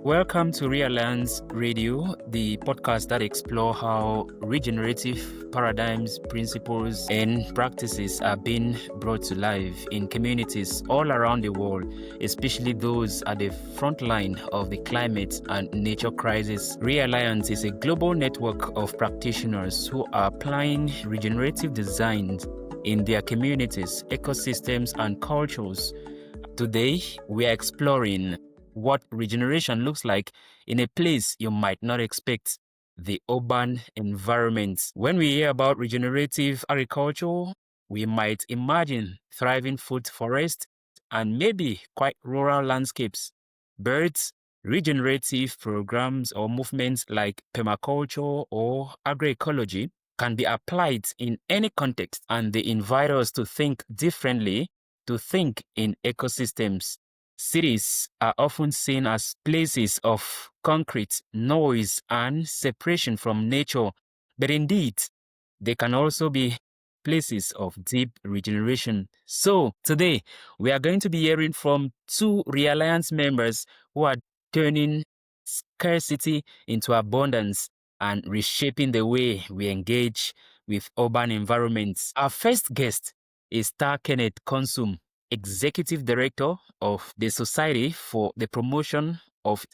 Welcome to Realance Radio, the podcast that explore how regenerative paradigms, principles, and practices are being brought to life in communities all around the world, especially those at the front line of the climate and nature crisis. Realance is a global network of practitioners who are applying regenerative design in their communities, ecosystems, and cultures. Today, we are exploring what regeneration looks like in a place you might not expect, the urban environment. When we hear about regenerative agriculture, we might imagine thriving food forests and maybe quite rural landscapes. But regenerative programs or movements like permaculture or agroecology can be applied in any context, and they invite us to think differently, to think in ecosystems. Cities are often seen as places of concrete, noise, and separation from nature, but indeed, they can also be places of deep regeneration. So, today, we are going to be hearing from two Realliance members who are turning scarcity into abundance and reshaping the way we engage with urban environments. Our first guest is Kennette Konsum, Executive Director of the Society for the Promotion of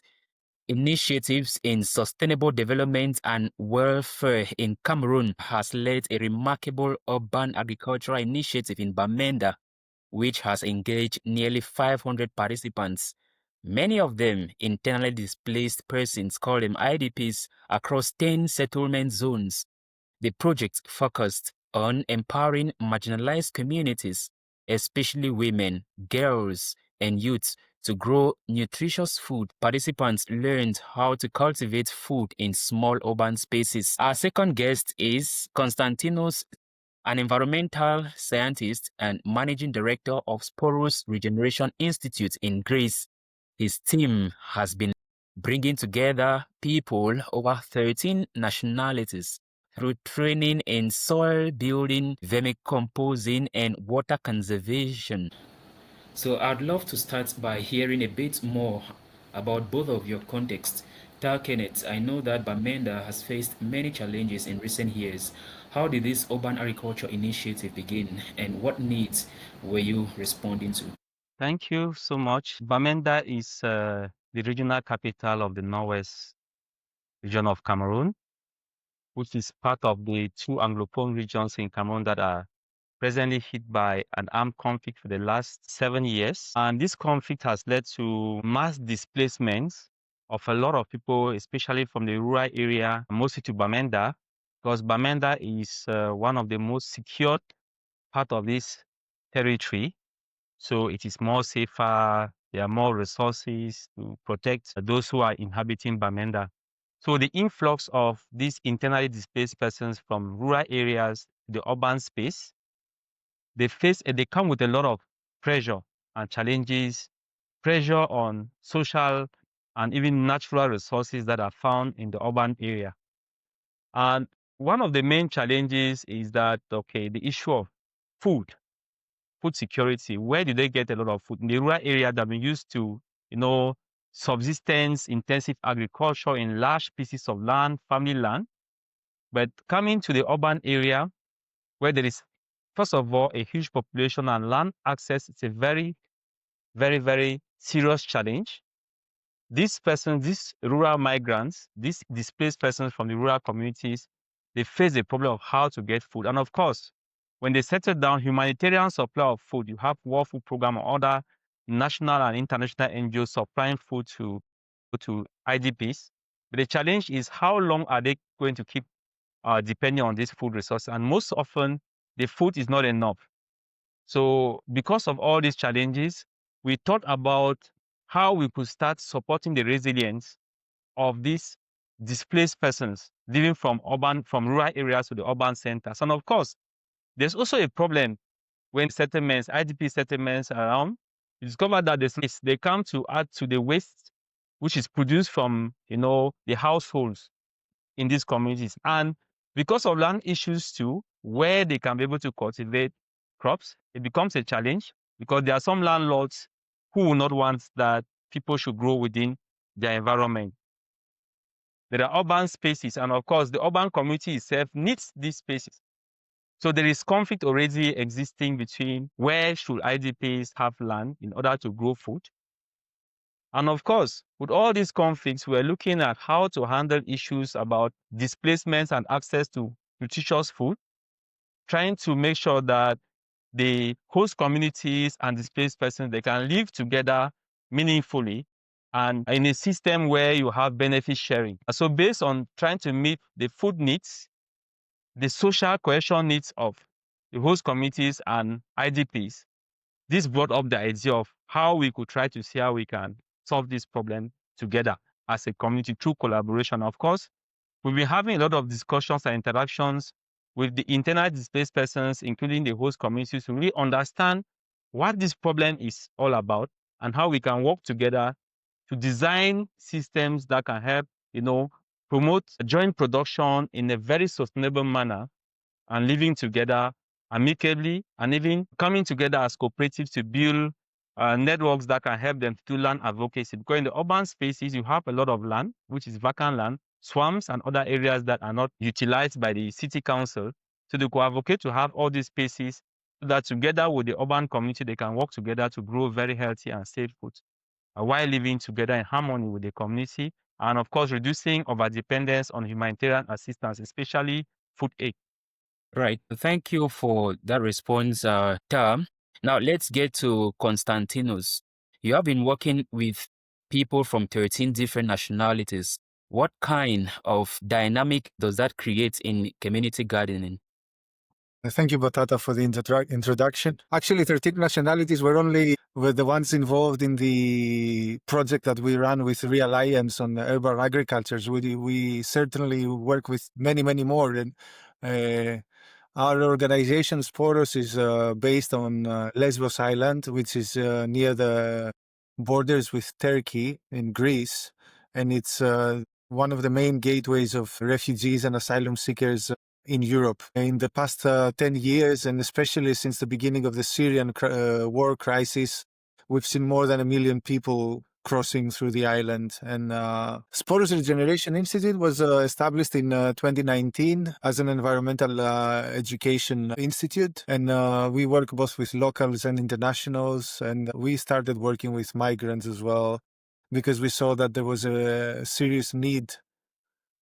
Initiatives in Sustainable Development and Welfare in Cameroon, has led a remarkable urban agricultural initiative in Bamenda, which has engaged nearly 500 participants, many of them internally displaced persons, called them IDPs, across 10 settlement zones. The project focused on empowering marginalized communities, especially women, girls, and youth, to grow nutritious food. Participants learned how to cultivate food in small urban spaces. Our second guest is Konstantinos, an environmental scientist and managing director of Sporus Regeneration Institute in Greece. His team has been bringing together people over 13 nationalities through training in soil building, vermicomposing, and water conservation. So I'd love to start by hearing a bit more about both of your contexts. Kenneth, I know that Bamenda has faced many challenges in recent years. How did this urban agriculture initiative begin, and what needs were you responding to? Thank you so much. Bamenda is the regional capital of the Northwest region of Cameroon, which is part of the two Anglophone regions in Cameroon that are presently hit by an armed conflict for the last 7 years. And this conflict has led to mass displacements of a lot of people, especially from the rural area, mostly to Bamenda, because Bamenda is one of the most secured part of this territory. So it is more safer. There are more resources to protect those who are inhabiting Bamenda. So the influx of these internally displaced persons from rural areas, the urban space, they come with a lot of pressure and challenges, pressure on social and even natural resources that are found in the urban area. And one of the main challenges is that, the issue of food security. Where do they get a lot of food? In the rural area that we used to, subsistence, intensive agriculture in large pieces of land, family land. But coming to the urban area, where there is, first of all, a huge population and land access, it's a very, very, very serious challenge. These persons, these rural migrants, these displaced persons from the rural communities, they face the problem of how to get food. And of course, when they settle down, humanitarian supply of food, you have World Food Program or other national and international NGOs supplying food to IDPs. But the challenge is how long are they going to keep depending on this food resource? And most often, the food is not enough. So because of all these challenges, we thought about how we could start supporting the resilience of these displaced persons living from rural areas to the urban centers. And of course, there's also a problem when settlements, IDP settlements are around. You discover that they come to add to the waste which is produced from the households in these communities. And because of land issues too, where they can be able to cultivate crops, it becomes a challenge because there are some landlords who will not want that people should grow within their environment. There are urban spaces, and of course, the urban community itself needs these spaces. So there is conflict already existing between where should IDPs have land in order to grow food. And of course, with all these conflicts, we're looking at how to handle issues about displacement and access to nutritious food, trying to make sure that the host communities and displaced persons, they can live together meaningfully and in a system where you have benefit sharing. So based on trying to meet the food needs, the social cohesion needs of the host communities and IDPs, this brought up the idea of how we could try to see how we can solve this problem together as a community through collaboration. Of course, we've been having a lot of discussions and interactions with the internally displaced persons, including the host communities, to really understand what this problem is all about and how we can work together to design systems that can help, promote joint production in a very sustainable manner and living together amicably and even coming together as cooperatives to build networks that can help them to do land advocacy. Because in the urban spaces, you have a lot of land, which is vacant land, swamps and other areas that are not utilized by the city council. So they could advocate to have all these spaces so that together with the urban community, they can work together to grow very healthy and safe food while living together in harmony with the community. And of course, reducing overdependence on humanitarian assistance, especially food aid. Right. Thank you for that response, Tah. Now let's get to Konstantinos. You have been working with people from 13 different nationalities. What kind of dynamic does that create in community gardening? Thank you, Batata, for the introduction. Actually, 13 nationalities were the ones involved in the project that we ran with Realliance on urban agriculture. We certainly work with many, many more. And our organization, Sporos, is based on Lesbos Island, which is near the borders with Turkey in Greece. And it's one of the main gateways of refugees and asylum seekers in Europe. In the past 10 years, and especially since the beginning of the Syrian war crisis, we've seen more than 1 million people crossing through the island. And Sporos Regeneration Institute was established in 2019 as an environmental education institute. And we work both with locals and internationals. And we started working with migrants as well, because we saw that there was a serious need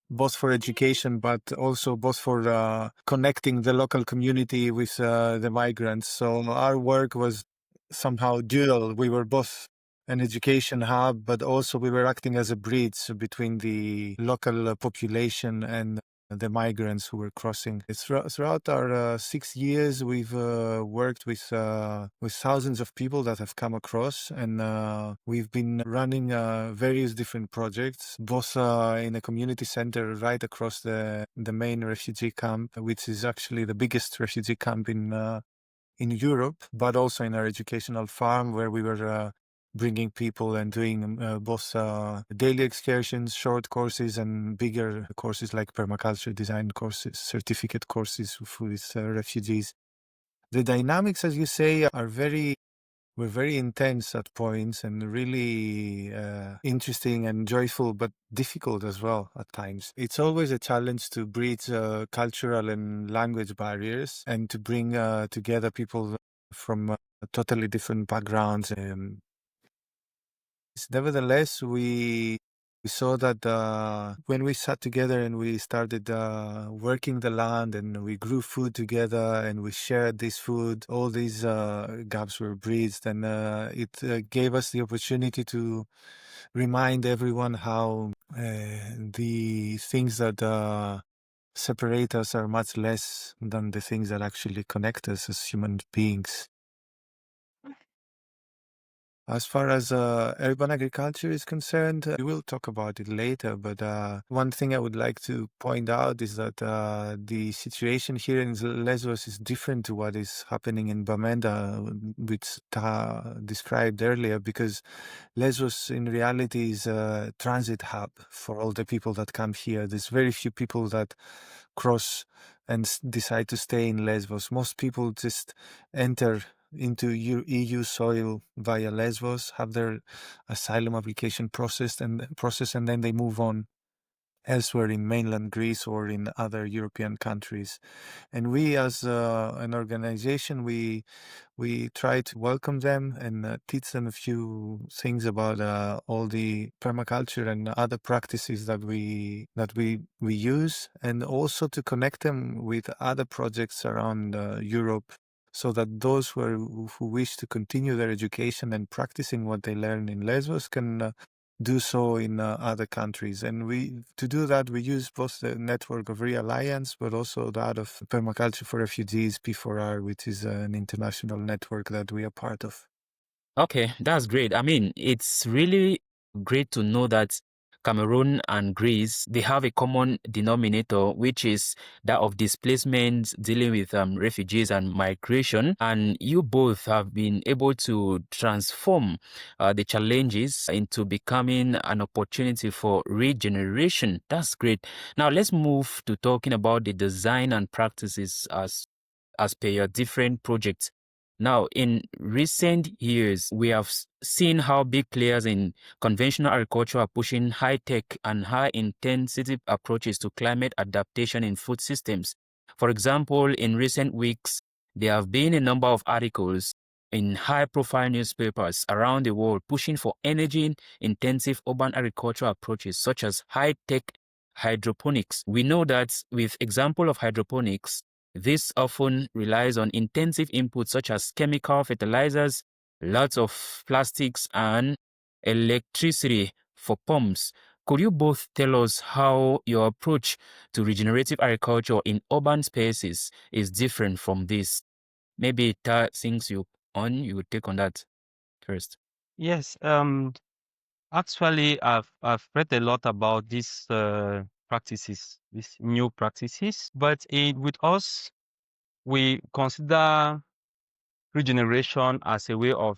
both for education, but also both for connecting the local community with the migrants. So our work was somehow dual. We were both an education hub, but also we were acting as a bridge between the local population and the migrants who were crossing. Throughout our 6 years, we've worked with thousands of people that have come across, and we've been running various different projects, both in a community center right across the main refugee camp, which is actually the biggest refugee camp in Europe, but also in our educational farm, where we were bringing people and doing both daily excursions, short courses, and bigger courses like permaculture design courses, certificate courses with refugees. The dynamics, as you say, were very intense at points and really interesting and joyful, but difficult as well at times. It's always a challenge to bridge cultural and language barriers and to bring together people from totally different backgrounds. Nevertheless, we saw that when we sat together and we started working the land and we grew food together and we shared this food, all these gaps were bridged, and it gave us the opportunity to remind everyone how the things that separate us are much less than the things that actually connect us as human beings. As far as urban agriculture is concerned, we will talk about it later, but one thing I would like to point out is that the situation here in Lesbos is different to what is happening in Bamenda, which Tah described earlier, because Lesbos in reality is a transit hub for all the people that come here. There's very few people that cross and decide to stay in Lesbos. Most people just enter into EU soil via Lesbos, have their asylum application processed, and then they move on elsewhere in mainland Greece or in other European countries. And we, as an organization, we try to welcome them and teach them a few things about all the permaculture and other practices that we use, and also to connect them with other projects around Europe, so that those who wish to continue their education and practicing what they learn in Lesbos can do so in other countries. And to do that, we use both the network of Realliance, but also that of Permaculture for Refugees, P4R, which is an international network that we are part of. Okay, that's great. I mean, it's really great to know that Cameroon and Greece, they have a common denominator, which is that of displacement, dealing with refugees and migration. And you both have been able to transform the challenges into becoming an opportunity for regeneration. That's great. Now, let's move to talking about the design and practices as per your different projects. Now, in recent years, we have seen how big players in conventional agriculture are pushing high-tech and high-intensity approaches to climate adaptation in food systems. For example, in recent weeks, there have been a number of articles in high-profile newspapers around the world pushing for energy-intensive urban agricultural approaches such as high-tech hydroponics. We know that with example of hydroponics, this often relies on intensive inputs such as chemical fertilizers, lots of plastics, and electricity for pumps. Could you both tell us how your approach to regenerative agriculture in urban spaces is different from this? Maybe Tah, since you would take on that first. Yes. Actually, I've read a lot about these practices, these new practices. But with us, we consider regeneration as a way of,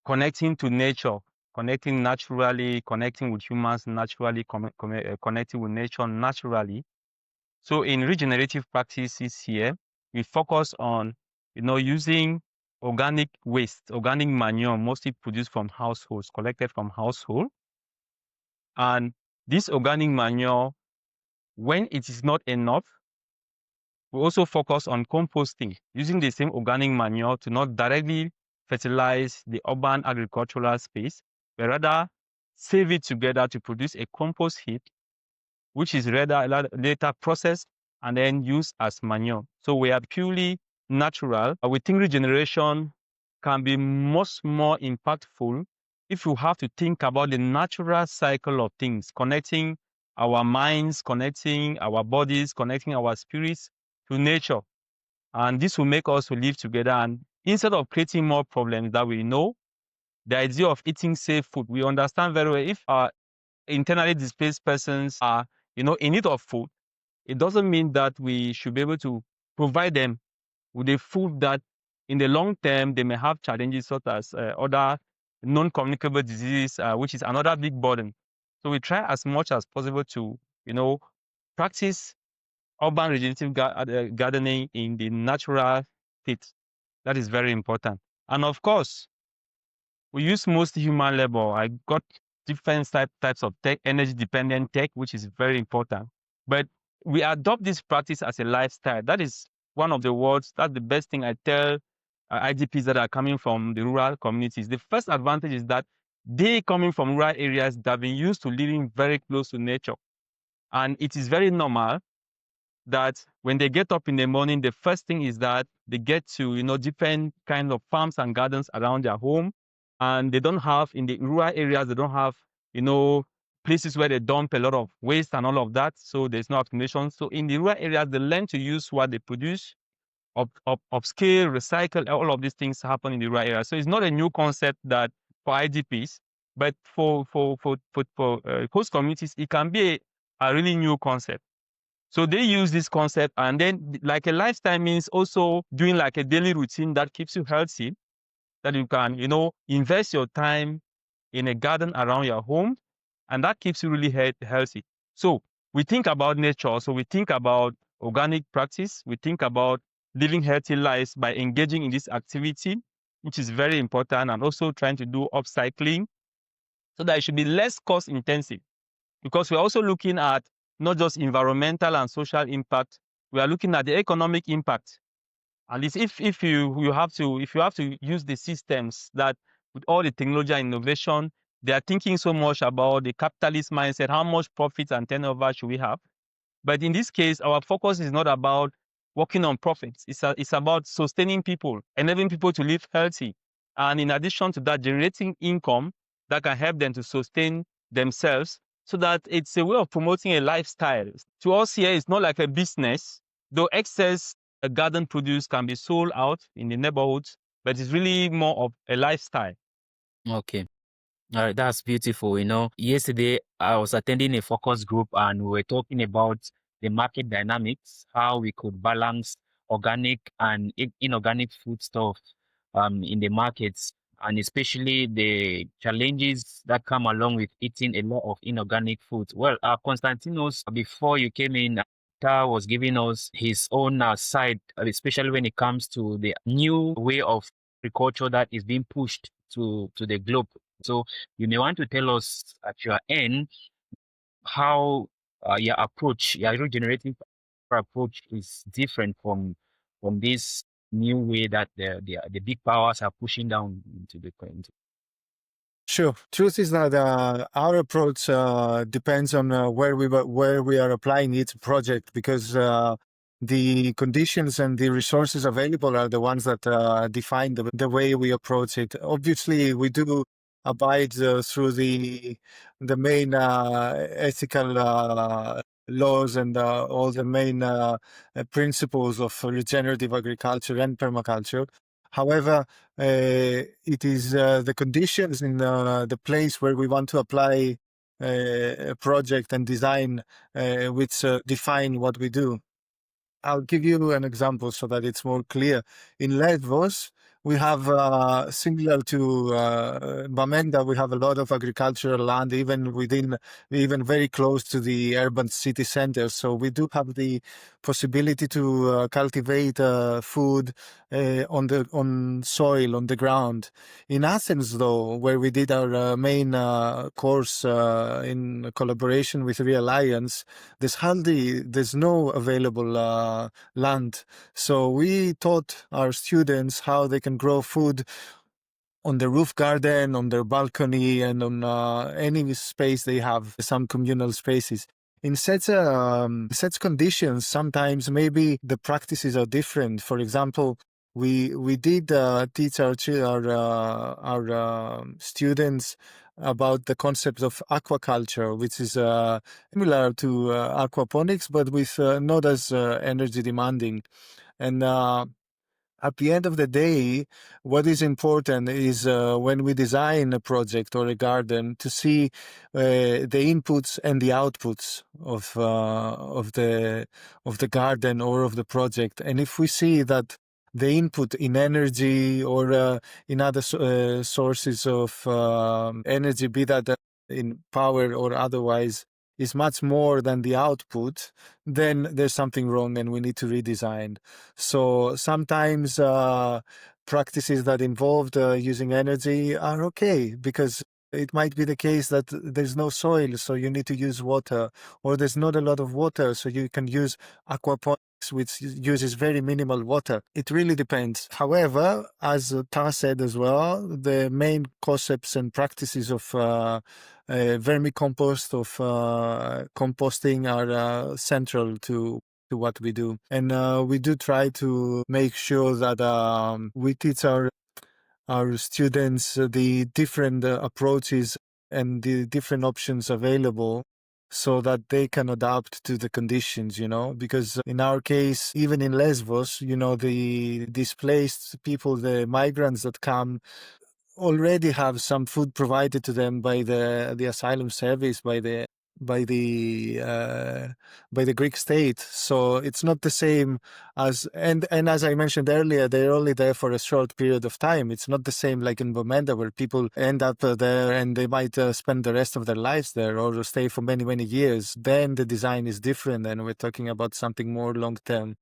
connecting to nature, connecting naturally, connecting with humans naturally, connecting with nature naturally. So in regenerative practices here, we focus on, using organic waste, organic manure, mostly produced from households, collected from households. And this organic manure, when it is not enough, we also focus on composting, using the same organic manure to not directly fertilize the urban agricultural space, but rather save it together to produce a compost heap, which is later processed and then used as manure. So we are purely natural. We think regeneration can be much more impactful if you have to think about the natural cycle of things, connecting our minds, connecting our bodies, connecting our spirits to nature. And this will make us to live together. And instead of creating more problems that we know, the idea of eating safe food, we understand very well if our internally displaced persons are, in need of food, it doesn't mean that we should be able to provide them with a food that in the long term, they may have challenges such as other non-communicable diseases, which is another big burden. So we try as much as possible to, practice urban regenerative gardening in the natural state. That is very important. And of course, we use most human labor. I got different types of tech, energy-dependent tech, which is very important. But we adopt this practice as a lifestyle. That is one of the words, that's the best thing I tell IDPs that are coming from the rural communities. The first advantage is that they coming from rural areas that have been used to living very close to nature. And it is very normal that when they get up in the morning, the first thing is that they get to, different kind of farms and gardens around their home. And they don't have, in the rural areas, they don't have, places where they dump a lot of waste and all of that. So there's no accumulation. So in the rural areas, they learn to use what they produce, upscale, recycle, all of these things happen in the rural areas. So it's not a new concept that for IDPs, but for host communities, it can be a really new concept. So they use this concept, and then like a lifestyle means also doing like a daily routine that keeps you healthy, that you can, invest your time in a garden around your home, and that keeps you really healthy. So we think about nature, so we think about organic practice, we think about living healthy lives by engaging in this activity, which is very important, and also trying to do upcycling so that it should be less cost intensive. Because we're also looking at not just environmental and social impact, we are looking at the economic impact. At least if you have to use the systems that with all the technology and innovation, they are thinking so much about the capitalist mindset, how much profits and turnover should we have? But in this case, our focus is not about working on profits. It's about sustaining people, enabling people to live healthy. And in addition to that, generating income that can help them to sustain themselves, so that it's a way of promoting a lifestyle. To us here, it's not like a business, though excess garden produce can be sold out in the neighborhoods, but it's really more of a lifestyle. Okay. All right, that's beautiful. Yesterday I was attending a focus group and we were talking about the market dynamics, how we could balance organic and inorganic food stuff in the markets, and especially the challenges that come along with eating a lot of inorganic food. Well, Konstantinos, before you came in, Tah was giving us his own side, especially when it comes to the new way of agriculture that is being pushed to the globe. So you may want to tell us at your end how your regenerative approach is different from this new way that the big powers are pushing down into the current. Sure. Truth is that our approach depends on where we are applying each project, because the conditions and the resources available are the ones that define the way we approach it. Obviously, we do abide through the main ethical laws and all the main principles of regenerative agriculture and permaculture. However, it is the conditions in the place where we want to apply a project and design which define what we do. I'll give you an example so that it's more clear. In Lesbos, we have, similar to Bamenda, we have a lot of agricultural land, even very close to the urban city centers. So we do have the possibility to cultivate food on soil, on the ground. In Athens, though, where we did our main course in collaboration with Realliance, there's no available land. So we taught our students how they can grow food on the roof garden, on their balcony, and on any space they have, some communal spaces. In such conditions, sometimes maybe the practices are different. For example, we did teach our students about the concept of aquaculture, which is similar to aquaponics, but with not as energy demanding. And at the end of the day, what is important is when we design a project or a garden to see the inputs and the outputs of the garden or of the project. And if we see that the input in energy or in other sources of energy, be that in power or otherwise, is much more than the output, then there's something wrong and we need to redesign. So sometimes practices that involved using energy are okay, because it might be the case that there's no soil, so you need to use water, or there's not a lot of water, so you can use aquaponics, which uses very minimal water. It really depends. However, as Tah said as well, the main concepts and practices of vermicompost, of composting are central to what we do. And we do try to make sure that we teach our students the different approaches and the different options available, so that they can adapt to the conditions, because in our case, even in Lesbos, the displaced people, the migrants that come, already have some food provided to them by the asylum service, by the Greek state. So it's not the same as, and as I mentioned earlier, they're only there for a short period of time. It's not the same like in Bamenda, where people end up there and they might spend the rest of their lives there or stay for many, many years. Then the design is different and we're talking about something more long term.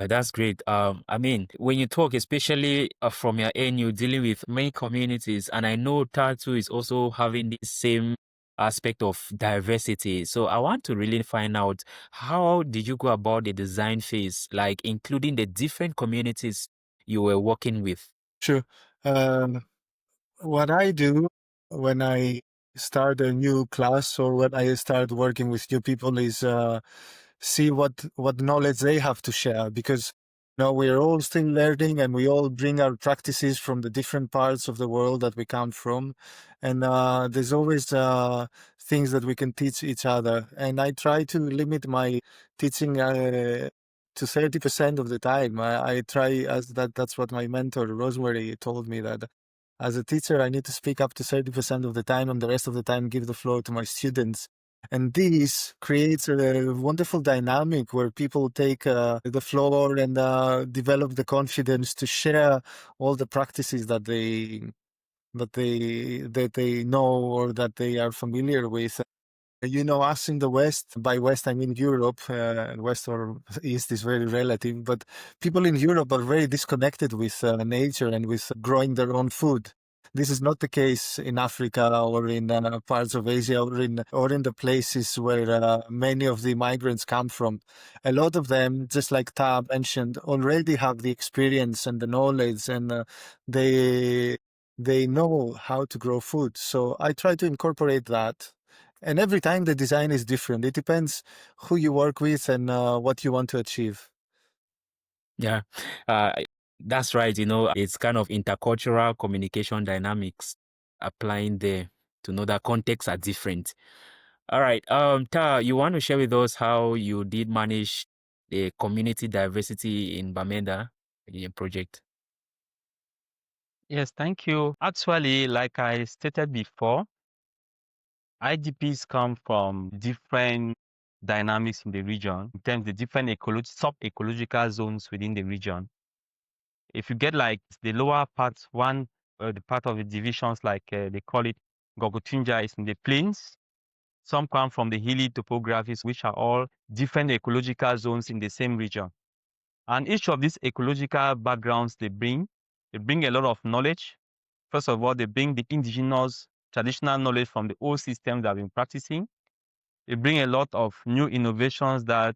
That's great. I mean, when you talk, especially from your end, you're dealing with many communities, and I know Tattoo is also having the same aspect of diversity. So I want to really find out, how did you go about the design phase, like including the different communities you were working with? Sure. What I do when I start a new class or when I start working with new people is see what knowledge they have to share, because we're all still learning and we all bring our practices from the different parts of the world that we come from, and there's always things that we can teach each other, and I try to limit my teaching to 30% of the time. I try, as that's what my mentor Rosemary told me, that as a teacher, I need to speak up to 30% of the time, and the rest of the time give the floor to my students. And this creates a wonderful dynamic where people take the floor and develop the confidence to share all the practices that they know or that they are familiar with. Us in the West, by West I mean Europe, West or East is very relative, but people in Europe are very disconnected with nature and with growing their own food. This is not the case in Africa or in parts of Asia or in the places where many of the migrants come from. A lot of them, just like Tah mentioned, already have the experience and the knowledge, and they know how to grow food. So I try to incorporate that. And every time the design is different. It depends who you work with and what you want to achieve. Yeah, uh, that's right. It's kind of intercultural communication dynamics applying there, to know that contexts are different. All right. Tah, you want to share with us how you did manage the community diversity in Bamenda in your project? Yes, thank you. Actually, like I stated before, IDPs come from different dynamics in the region, in terms of the different sub-ecological zones within the region. If you get like the lower part, the part of the divisions, like they call it Gogotinja, is in the plains. Some come from the hilly topographies, which are all different ecological zones in the same region. And each of these ecological backgrounds they bring a lot of knowledge. First of all, they bring the indigenous traditional knowledge from the old systems that we've been practicing. They bring a lot of new innovations that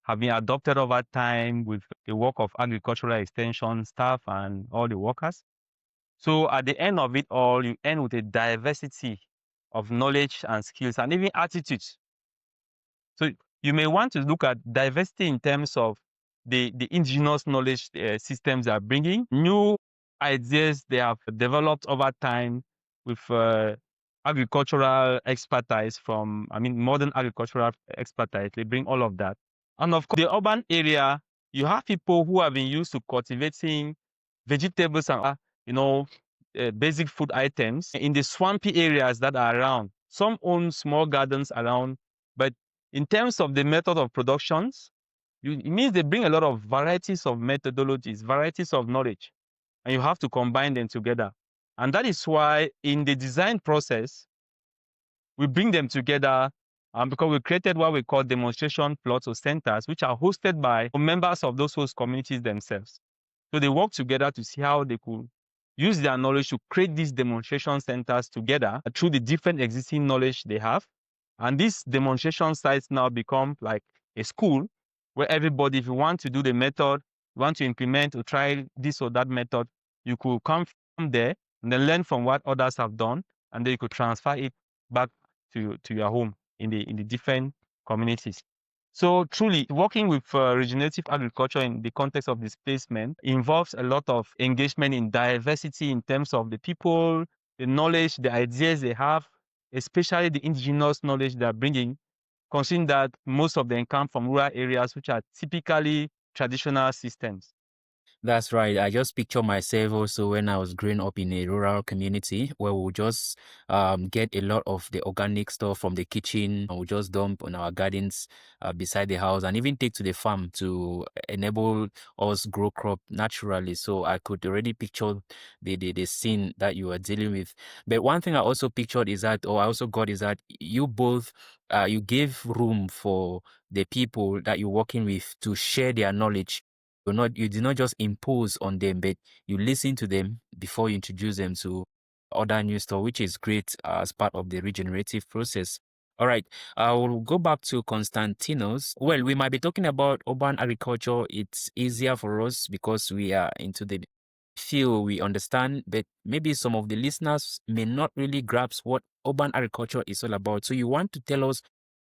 have been adopted over time with the work of agricultural extension staff and all the workers. So at the end of it all, you end with a diversity of knowledge and skills and even attitudes. So you may want to look at diversity in terms of the indigenous knowledge systems they are bringing, new ideas they have developed over time with agricultural expertise modern agricultural expertise. They bring all of that. And of course, the urban area, you have people who have been used to cultivating vegetables and, basic food items in the swampy areas that are around. Some own small gardens around, but in terms of the method of productions, it means they bring a lot of varieties of methodologies, varieties of knowledge, and you have to combine them together. And that is why in the design process, we bring them together because we created what we call demonstration plots or centers, which are hosted by members of those host communities themselves. So they work together to see how they could use their knowledge to create these demonstration centers together through the different existing knowledge they have. And these demonstration sites now become like a school where everybody, if you want to do the method, want to implement or try this or that method, you could come from there and then learn from what others have done, and then you could transfer it back to your home in the different communities. So truly, working with regenerative agriculture in the context of displacement involves a lot of engagement in diversity in terms of the people, the knowledge, the ideas they have, especially the indigenous knowledge they are bringing, considering that most of them come from rural areas, which are typically traditional systems. That's right. I just picture myself also when I was growing up in a rural community where we'll just get a lot of the organic stuff from the kitchen. We'll just dump on our gardens beside the house and even take to the farm to enable us grow crop naturally. So I could already picture the scene that you are dealing with. But one thing I also pictured is that, or I also got, is that you both you gave room for the people that you're working with to share their knowledge you did not just impose on them, but you listen to them before you introduce them to other new stuff, which is great as part of the regenerative process. All right, I will go back to Konstantinos. Well, we might be talking about urban agriculture. It's easier for us because we are into the field, we understand, but maybe some of the listeners may not really grasp what urban agriculture is all about. So you want to tell us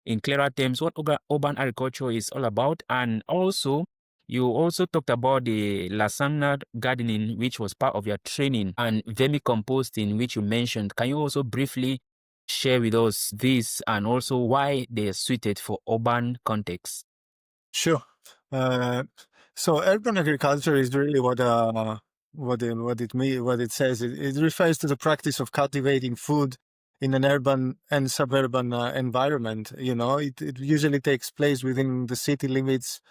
in clearer terms what urban agriculture is all about, and also you also talked about the lasagna gardening, which was part of your training, and vermicomposting, which you mentioned. Can you also briefly share with us this and also why they are suited for urban contexts? Sure. So urban agriculture is really what it says. It refers to the practice of cultivating food in an urban and suburban environment. It usually takes place within the city limits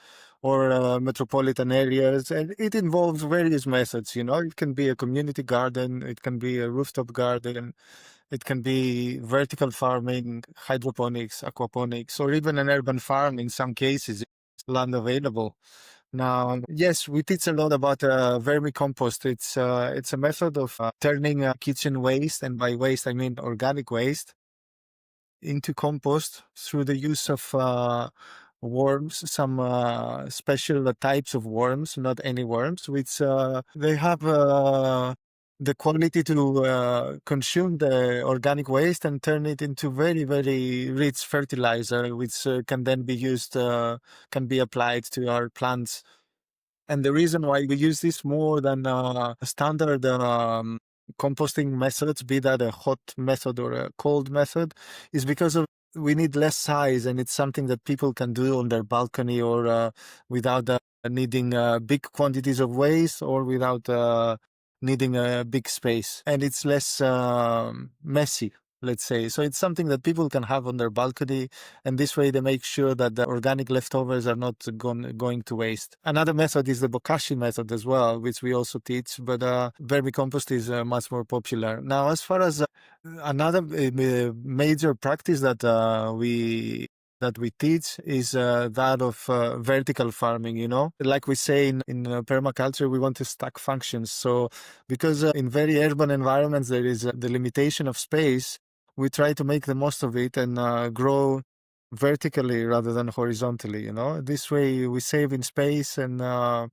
or metropolitan areas, and it involves various methods. It can be a community garden, it can be a rooftop garden, it can be vertical farming, hydroponics, aquaponics, or even an urban farm in some cases, land available. Now, yes, we teach a lot about vermicompost. It's a method of turning kitchen waste, and by waste I mean organic waste, into compost through the use of worms, some special types of worms, not any worms, which they have the quality to consume the organic waste and turn it into very, very rich fertilizer, which can then be used, can be applied to our plants. And the reason why we use this more than standard composting methods, be that a hot method or a cold method, is because we need less size, and it's something that people can do on their balcony or without needing big quantities of waste or without needing a big space. And it's less messy, let's say. So it's something that people can have on their balcony, and this way they make sure that the organic leftovers are not going to waste. Another method is the bokashi method as well, which we also teach, but vermicompost is much more popular. Now, as far as another major practice that we teach is that of vertical farming. Like we say in permaculture, we want to stack functions. So because in very urban environments there is the limitation of space, we try to make the most of it and grow vertically rather than horizontally. This way we save in space and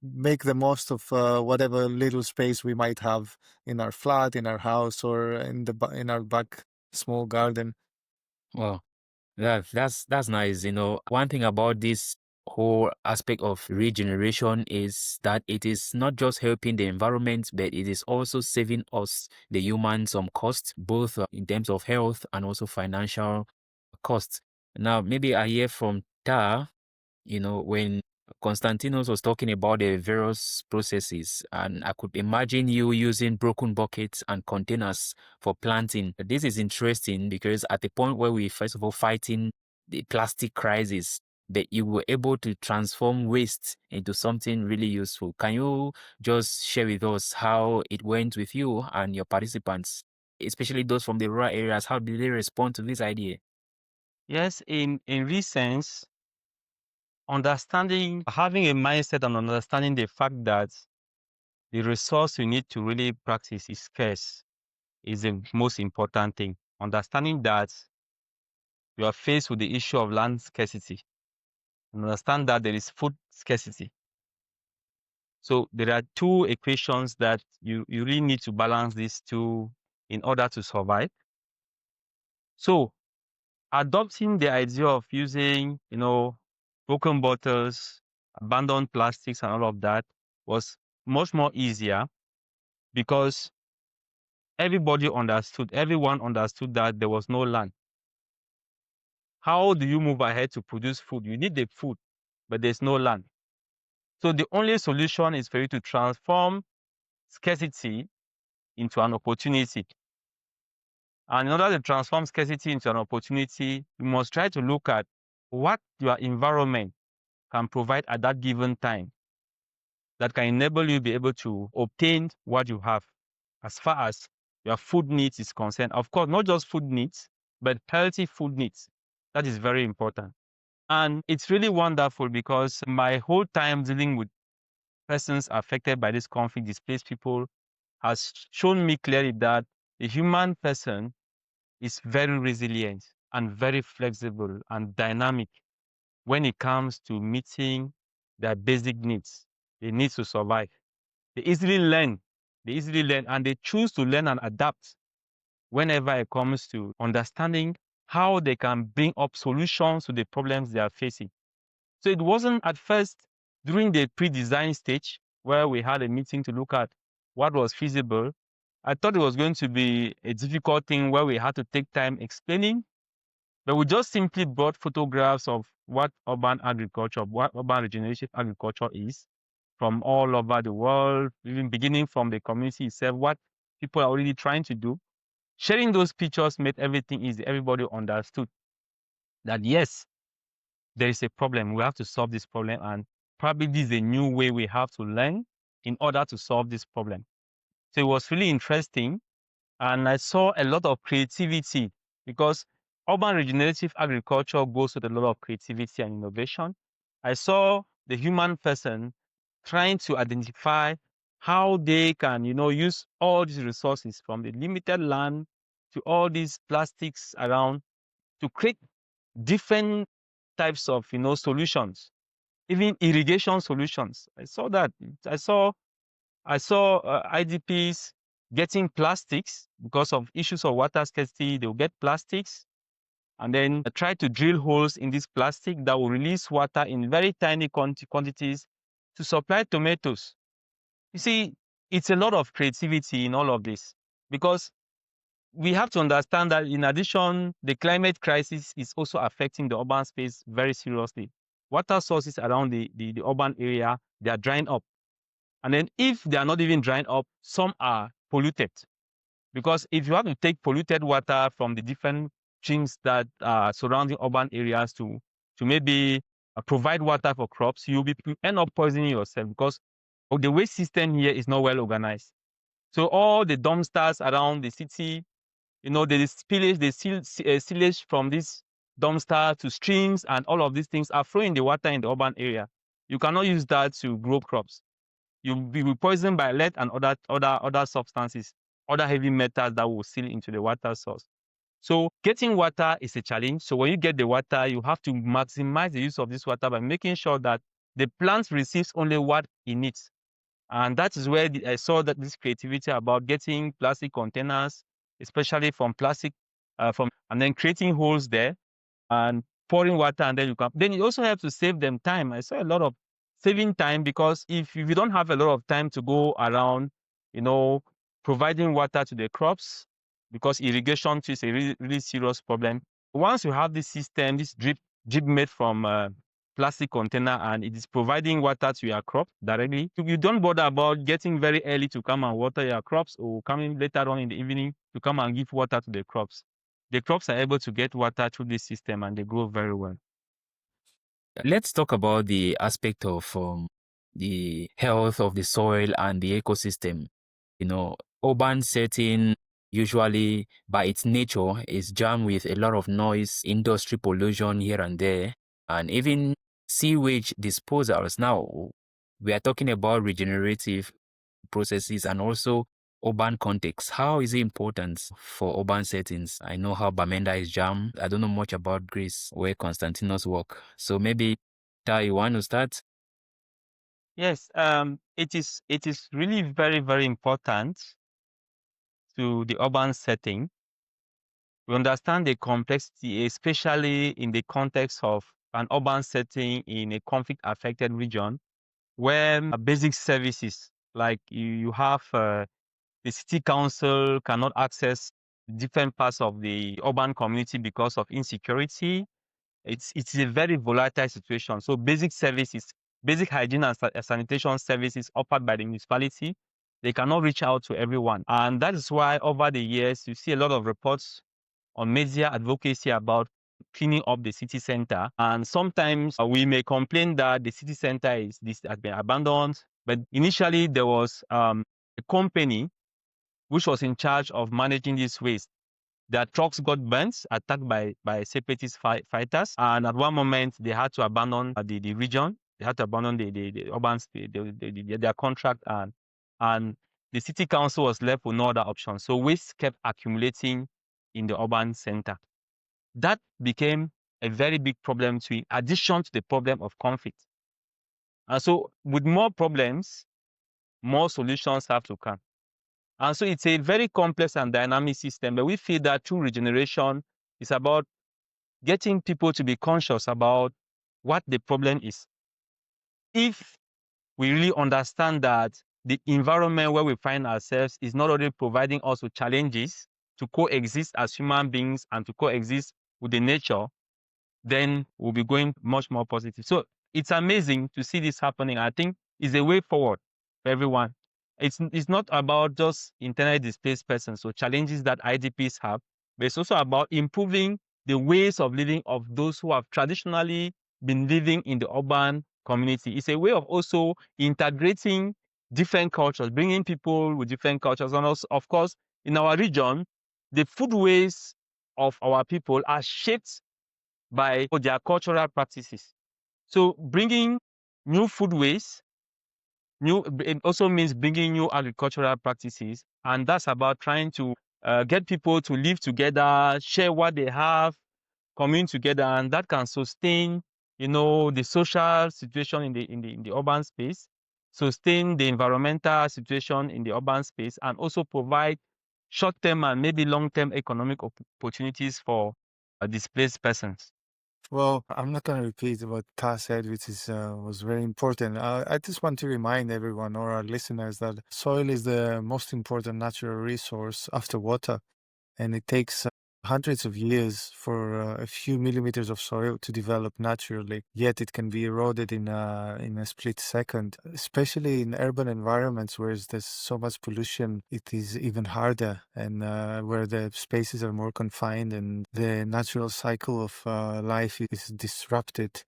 make the most of whatever little space we might have in our flat, in our house, or in our back small garden. Well, that's nice. One thing about this whole aspect of regeneration is that it is not just helping the environment, but it is also saving us, the humans, some costs, both in terms of health and also financial costs. Now, maybe I hear from Tah, when Konstantinos was talking about the various processes, and I could imagine you using broken buckets and containers for planting. This is interesting because at the point where we first of all fighting the plastic crisis, that you were able to transform waste into something really useful. Can you just share with us how it went with you and your participants, especially those from the rural areas? How did they respond to this idea? Yes, in this sense, having a mindset and understanding the fact that the resource you need to really practice is scarce is the most important thing. Understanding that you are faced with the issue of land scarcity, and understand that there is food scarcity. So there are two equations that you really need to balance these two in order to survive. So adopting the idea of using, broken bottles, abandoned plastics and all of that was much more easier because everyone understood that there was no land. How do you move ahead to produce food? You need the food, but there's no land. So the only solution is for you to transform scarcity into an opportunity. And in order to transform scarcity into an opportunity, you must try to look at what your environment can provide at that given time that can enable you to be able to obtain what you have as far as your food needs is concerned. Of course, not just food needs, but healthy food needs. That is very important. And it's really wonderful because my whole time dealing with persons affected by this conflict, displaced people, has shown me clearly that the human person is very resilient and very flexible and dynamic when it comes to meeting their basic needs, the needs to survive. They easily learn, and they choose to learn and adapt whenever it comes to understanding how they can bring up solutions to the problems they are facing. So it wasn't at first during the pre-design stage where we had a meeting to look at what was feasible. I thought it was going to be a difficult thing where we had to take time explaining, but we just simply brought photographs of what urban agriculture, what urban regenerative agriculture is from all over the world, even beginning from the community itself, what people are already trying to do. Sharing those pictures made everything easy. Everybody understood that yes, there is a problem. We have to solve this problem, and probably this is a new way we have to learn in order to solve this problem. So it was really interesting, and I saw a lot of creativity because urban regenerative agriculture goes with a lot of creativity and innovation. I saw the human person trying to identify how they can, use all these resources from the limited land to all these plastics around to create different types of, solutions, even irrigation solutions. I saw that. I saw IDPs getting plastics because of issues of water scarcity. They'll get plastics and then try to drill holes in this plastic that will release water in very tiny quantities to supply tomatoes. You see, it's a lot of creativity in all of this because we have to understand that in addition, the climate crisis is also affecting the urban space very seriously. Water sources around the urban area, they are drying up. And then if they are not even drying up, some are polluted. Because if you have to take polluted water from the different streams that are surrounding urban areas to maybe provide water for crops, you end up poisoning yourself because the waste system here is not well organized. So all the dumpsters around the city, the spillage, the sewage from this dumpster to streams and all of these things are flowing the water in the urban area. You cannot use that to grow crops. You'll be poisoned by lead and other substances, other heavy metals that will seal into the water source. So getting water is a challenge. So when you get the water, you have to maximize the use of this water by making sure that the plant receives only what it needs. And that is where I saw that this creativity about getting plastic containers, especially from plastic, and then creating holes there and pouring water, and then it also helps to save them time. I saw a lot of saving time because if you don't have a lot of time to go around, providing water to the crops, because irrigation is a really, really serious problem. Once you have this system, this drip made from plastic container, and it is providing water to your crop directly, you don't bother about getting very early to come and water your crops or coming later on in the evening to come and give water to the crops. The crops are able to get water through this system and they grow very well. Let's talk about the aspect of the health of the soil and the ecosystem. Urban setting usually by its nature is jammed with a lot of noise, industry pollution here and there, and even sewage disposals. Now, we are talking about regenerative processes and also urban context. How is it important for urban settings? I know how Bamenda is jammed. I don't know much about Greece, where Konstantinos work. So maybe, Tah, you want to start? Yes, it is really very, very important to the urban setting. We understand the complexity, especially in the context of an urban setting in a conflict-affected region, where basic services like you have the city council cannot access different parts of the urban community because of insecurity. It's a very volatile situation. So basic services, basic hygiene and sanitation services offered by the municipality, they cannot reach out to everyone. And that is why over the years, you see a lot of reports on media advocacy about cleaning up the city center. And sometimes we may complain that the city center has been abandoned. But initially there was a company which was in charge of managing this waste. Their trucks got burnt, attacked by separatist fighters. And at one moment, they had to abandon the region. They had to abandon the urban space, their contract, and the city council was left with no other option. So waste kept accumulating in the urban center. That became a very big problem in addition to the problem of conflict. And so with more problems, more solutions have to come. And so it's a very complex and dynamic system, but we feel that through regeneration, it's about getting people to be conscious about what the problem is. If we really understand that the environment where we find ourselves is not only providing us with challenges to coexist as human beings and to coexist with the nature, then we'll be going much more positive. So it's amazing to see this happening. I think it's a way forward for everyone. It's not about just internally displaced persons, so challenges that IDPs have, but it's also about improving the ways of living of those who have traditionally been living in the urban community. It's a way of also integrating different cultures, bringing people with different cultures. And also, of course, in our region, the food ways of our people are shaped by their cultural practices. So bringing new food ways, it also means bringing new agricultural practices, and that's about trying to get people to live together, share what they have, commune together, and that can sustain, the social situation in the urban space, sustain the environmental situation in the urban space, and also provide short-term and maybe long-term economic opportunities for displaced persons. Well, I'm not going to repeat what Tah said, which was very important. I just want to remind everyone or our listeners that soil is the most important natural resource after water, and it takes hundreds of years for a few millimeters of soil to develop naturally. Yet it can be eroded in a split second. Especially in urban environments where there's so much pollution, it is even harder, and where the spaces are more confined and the natural cycle of life is disrupted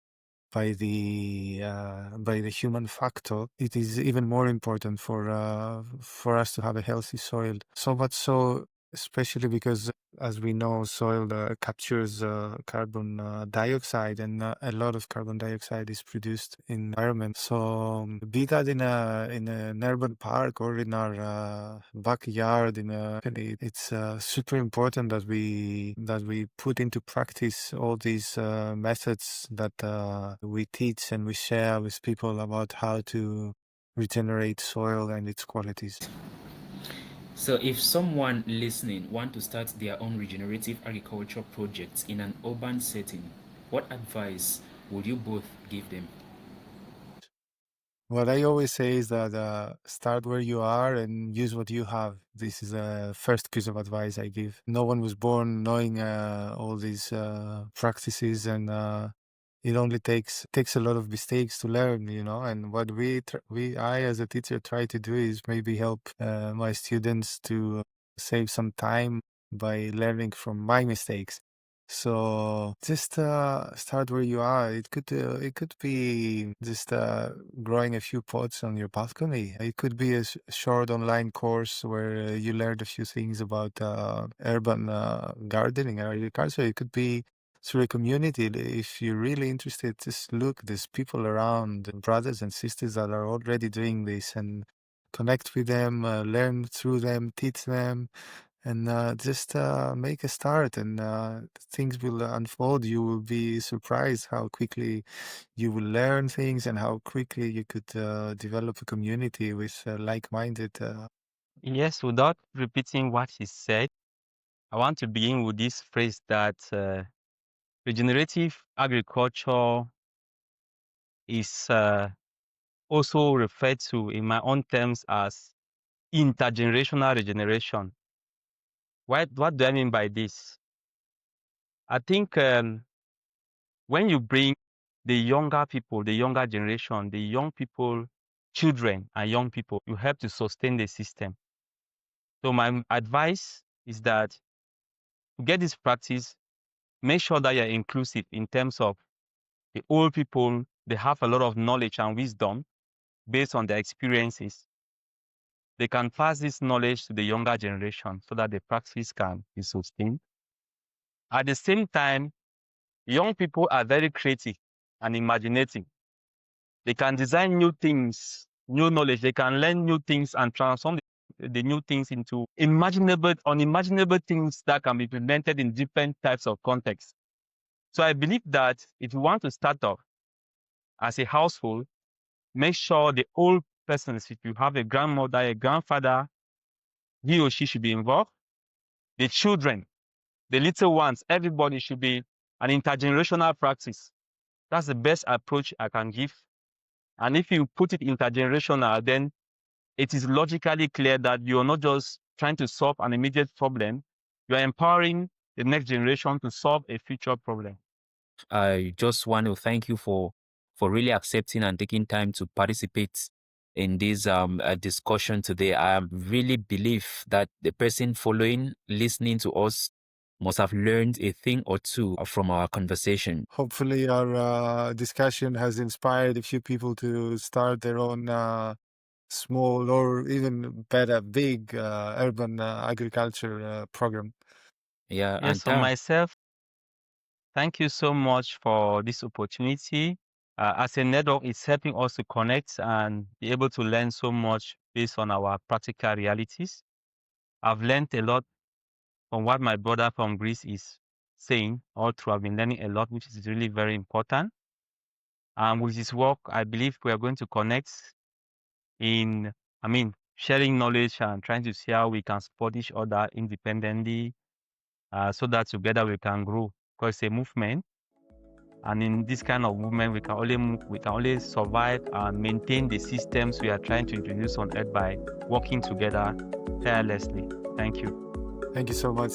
by the human factor. It is even more important for us to have a healthy soil. So much so, especially because, as we know, soil captures carbon dioxide, and a lot of carbon dioxide is produced in environment. So be that in an urban park or in our backyard, it's super important that we put into practice all these methods that we teach and we share with people about how to regenerate soil and its qualities. So if someone listening want to start their own regenerative agriculture projects in an urban setting, what advice would you both give them? What I always say is that start where you are and use what you have. This is the first piece of advice I give. No one was born knowing all these practices, and it only takes a lot of mistakes to learn, And what I as a teacher try to do is maybe help my students to save some time by learning from my mistakes. So just start where you are. It could be just growing a few pots on your balcony. It could be a short online course where you learned a few things about urban gardening or agriculture. It could be through a community. If you're really interested, just look. There's people around, brothers and sisters that are already doing this, and connect with them, learn through them, teach them, and just make a start, and things will unfold. You will be surprised how quickly you will learn things and how quickly you could develop a community with like-minded. Yes, without repeating what he said, I want to begin with this phrase that regenerative agriculture is also referred to in my own terms as intergenerational regeneration. What do I mean by this? I think when you bring the younger people, the younger generation, the young people, children and young people, you help to sustain the system. So my advice is that to get this practice, make sure that you're inclusive in terms of the old people. They have a lot of knowledge and wisdom based on their experiences. They can pass this knowledge to the younger generation so that the practice can be sustained. At the same time, young people are very creative and imaginative. They can design new things, new knowledge. They can learn new things and transform the new things into unimaginable things that can be implemented in different types of contexts. So I believe that if you want to start off as a household, make sure the old persons, if you have a grandmother, a grandfather, he or she should be involved. The children, the little ones, everybody should be an intergenerational practice. That's the best approach I can give. And if you put it intergenerational, then it is logically clear that you're not just trying to solve an immediate problem, you're empowering the next generation to solve a future problem. I just want to thank you for really accepting and taking time to participate in this discussion today. I really believe that the person listening to us must have learned a thing or two from our conversation. Hopefully our discussion has inspired a few people to start their own small or even better, big urban agriculture program. Yeah, Yes, and on myself, thank you so much for this opportunity. As a network, it's helping us to connect and be able to learn so much based on our practical realities. I've learned a lot from what my brother from Greece is saying. All through, I've been learning a lot, which is really very important. And with this work, I believe we are going to connect in, sharing knowledge and trying to see how we can support each other independently, so that together we can grow. Because it's a movement. And in this kind of movement, we can only survive and maintain the systems we are trying to introduce on Earth by working together tirelessly. Thank you. Thank you so much.